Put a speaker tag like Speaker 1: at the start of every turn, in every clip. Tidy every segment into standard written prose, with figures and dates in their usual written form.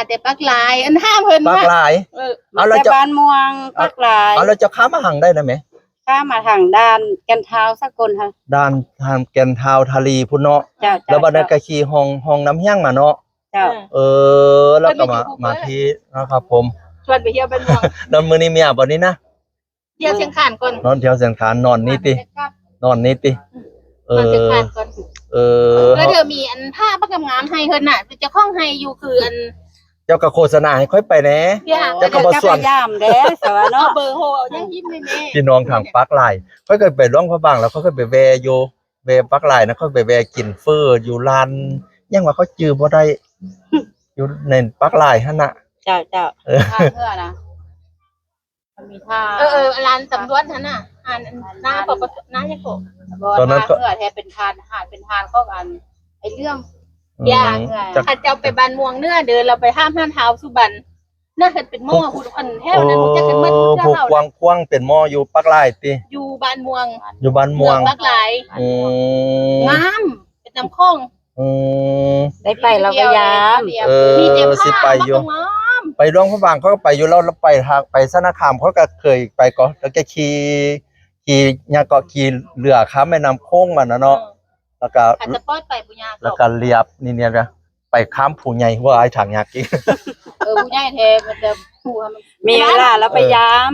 Speaker 1: มาแต่ปักลายอันห้ามเพิ่น
Speaker 2: ปักหลาย
Speaker 3: มาแต่บ้านม่วงปักหลาย
Speaker 2: เอาเราจะข้ามมาหังได้นะไหม
Speaker 3: ข้ามาทางด้านแกันเท้าสักคนค่ะ
Speaker 2: ด้านทางแกนทาวทาลีพุ่นเนาะ
Speaker 3: เจ้า
Speaker 2: แล้วบัดนั้นก็ขี่ห้องน้ำเฮี้ยงมาเนาะ
Speaker 3: เจ้า
Speaker 2: แล้วก็มาที่นะครับผม
Speaker 1: ชวนไปเที่ยวบ้านม่วง
Speaker 2: นอนมื้อนี้เมียบ่นี้นะ
Speaker 1: เที่ยวเชียงคานก่อน
Speaker 2: นอนเที่ยวเสียงขานนอนนี่ตินอนนี่ติ
Speaker 1: นอนเชียงคานก่อน แล้วเธอมีอันผ้าปักงามให้เพิ่นน่ะจะคล้องให้อยู่คืออัน
Speaker 2: เจ้าก็โฆษณาให้ค่อยไปแหน่
Speaker 1: เจ้า
Speaker 2: ก็บ่ส่วน
Speaker 3: ย่ามเด้สวะ
Speaker 1: เอา
Speaker 3: เนาะ
Speaker 1: เบอร์โทรเอายังยิ้มแม่
Speaker 2: พี่น้องทางปักหลายค่อยเคยไปร่องพระบางแล้วเขาเคยไปแวอยู่แวปักหลายนะเขาไปแวกินเฟออยู่ร้านยังว่าเขาจื้อบ่ได้อยู่ในปักหลายหั่นน่ะ
Speaker 3: เจ้าเจ้า
Speaker 1: ท่าเพื่อนะมันมีท่าร้านตำรวจนั่นน่ะอ่านหน้าปกติหน้ายังโกตอนนั้นก็แทบเป็นทานหาดเป็นทานก็กันไอ้เรื่องยากถ้าเจ้าไปบ้านม่วงเนื้อเดินเราไปห้ามห้ามเท้าสุบันน่าเห็นเป็นหม้อคุณอันแถวนั้นจะกันมันเจ้า
Speaker 2: ผู้
Speaker 1: เฮาก
Speaker 2: ว้างเป็นหม้ออยู่ปักหลายติ
Speaker 1: อยู่บ้านม่วง
Speaker 2: อยู่บ้านม่วง
Speaker 1: ปักหลายงามเป็นน้ำคลอง
Speaker 3: ได้ไปเราก็ยาม
Speaker 1: มีเต็ม
Speaker 2: สิ
Speaker 1: ผ้า
Speaker 2: ไปอยู่ ไปร่องพระบางเขาก็ไปอยู่แล้วไปทางไปสนาคามเขาก็เคยไปก็แล้วแกขี่เนี่ยก็ขี่เรือข้ามแม่น้ำโค้งมันนะเนาะแล้วก็
Speaker 1: อาจจะปล่อยไปปุญญา
Speaker 2: แล้วก็เรียบนี่เนี่ยนะไปข้ามผู้ใหญ่ว่าไอ้ถังยากอีก
Speaker 1: ปุญญาแทมันจะผู้มัน
Speaker 3: มีเวลาแล้วไปยาม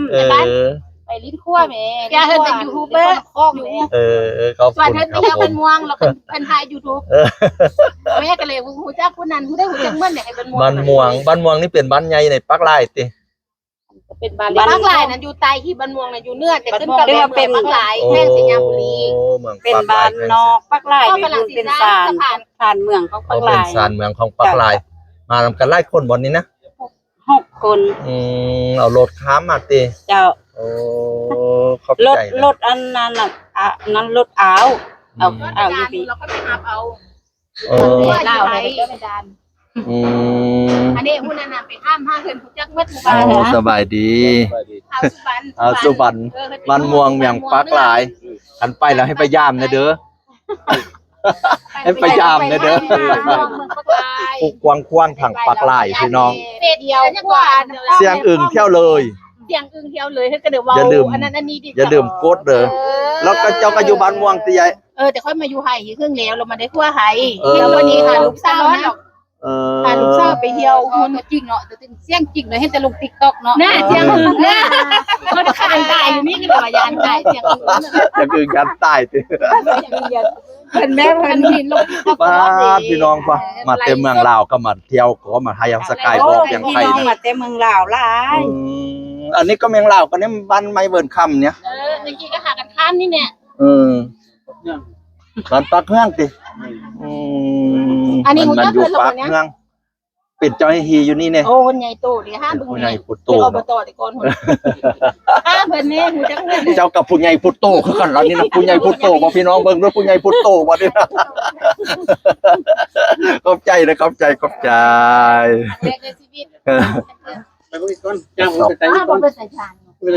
Speaker 1: ไปลิ้นขั้วแม่ย่าเธอเป็นยูทูบเบอร์คอกอยู่
Speaker 2: ขอบ
Speaker 1: ส่วน
Speaker 2: คุณ
Speaker 1: เธอ
Speaker 2: ครับ
Speaker 1: ไปเที่ยว
Speaker 2: ผ
Speaker 1: เป็น
Speaker 2: ม
Speaker 1: ม่วงแล้วเป็นไทยยูทูบแม่ก็เลยหูจักคนนั้นหูได้หูจักเมื่อเนี่ยเป็นม่วง
Speaker 2: บ้านม่วงนี่เป็นบ้านใหญ่ในปักลายติ
Speaker 1: เป็นบ้านบางหลายนั้นอยู่ใต้ที่บ้านม่วงน่ะอยู่เนื้อแต่ขึ้นกับเป็นบางหลายแค่สัญญาบุรี
Speaker 3: เป็นบ้านนอกปักหลายเป็นศาลเมืองของปักห
Speaker 2: เป็
Speaker 3: ลาน ย
Speaker 2: ศาลเมืองของปักลายมาทำกันไล่คนบนนี้นะ
Speaker 3: 6 คน
Speaker 2: เอารถค้ามมาติ
Speaker 3: เจ้า
Speaker 2: ขอบ
Speaker 3: รถ
Speaker 2: ใจ
Speaker 3: รถอันนั้นน่ะนั้นรถอ้าวเอาอยู่ปี
Speaker 1: เราก็ไปหาเอา
Speaker 2: เ
Speaker 1: เล่าเลยก็ไม่ดานอันนี้ผู้นั้นไปห้ามห้าเพิ่นหูจักเมื่อหมู่บ้าน
Speaker 2: สบายดี
Speaker 1: เอาสุบัน
Speaker 2: บ้านม่วงเมืองปักลายอันไปแล้วให้ไปย่ามนะเด้อให้ไปย่ามนะเด้อผู้กว้างทางปักลายพี่น้อง
Speaker 1: เดียวกว่า
Speaker 2: เสียงอึ่งเที่ยวเลย
Speaker 1: เสียงอึ่งเที่ยวเลยให้ก็เดี๋ยวเว้าอันนั้นอันนี้ดี
Speaker 2: อย่าลืมกดเด้อแล้วก็เจ้าก็อยู่บ้านม่วงติยาย
Speaker 1: แต่ค่อยมาอยู่ไห้เครื่องแล้วเรามาได้ทั่วไห้เที่ยววันนี้ค่ะลูกสาวนะพาลูกสาวไปเที่ยวคนจริงเนาะแต่เสียงจริงเลยให้แต่ลง TikTok เนาะน่าเสียงอึ่งน่ะมันคานตายอยู่นี่ก็ว่ายานตายเสียงอึ่ง
Speaker 2: จะคือการตายติ
Speaker 1: เพิ่นแม่เพิ่นนี่ลง
Speaker 2: ป้าพี่น้องป่ะมาเต็มเมืองลาวก็มาเที่ยวก็มาไฮยังสกายบอกยัง
Speaker 3: พี่
Speaker 2: ไทย
Speaker 3: น้องมาแต่เมืองลาวหลาย
Speaker 2: อันนี้ก็เมืองลาวก็เนี่ยบ้านไม้เบิ่นค่ำเนี่ย
Speaker 1: เมื่อกี้ก็หากันข้ามนี่เนี่ย
Speaker 2: บ้านปักเฮืองติมันอยู่ปักเฮืองปิดจอยฮีอยู่นี่เนี่ย
Speaker 1: โอ้คนใหญ่โตดิห้ามบึง
Speaker 2: ผู้ใหญ่พุทโต
Speaker 1: อบตดิก่อนห้ามเพิ่นนี่ฮู้จักเพิ่น
Speaker 2: เจ้ากับผู้ใหญ่พุทโตคือกันแล้วนี่นะผู้ใหญ่พุทโตบ่พี่น้องเบิ่งด้วยผู้ใหญ่พุทโตบ่นี่นะขอบใจนะขอบใจ
Speaker 1: แรกในชีวิต
Speaker 4: ไปเบิ่งอีกก่อนจ้างผมไปไต่
Speaker 1: อ้า
Speaker 4: อี
Speaker 1: ว
Speaker 4: กก่
Speaker 1: บ่
Speaker 4: อน
Speaker 1: เป็นสายชาน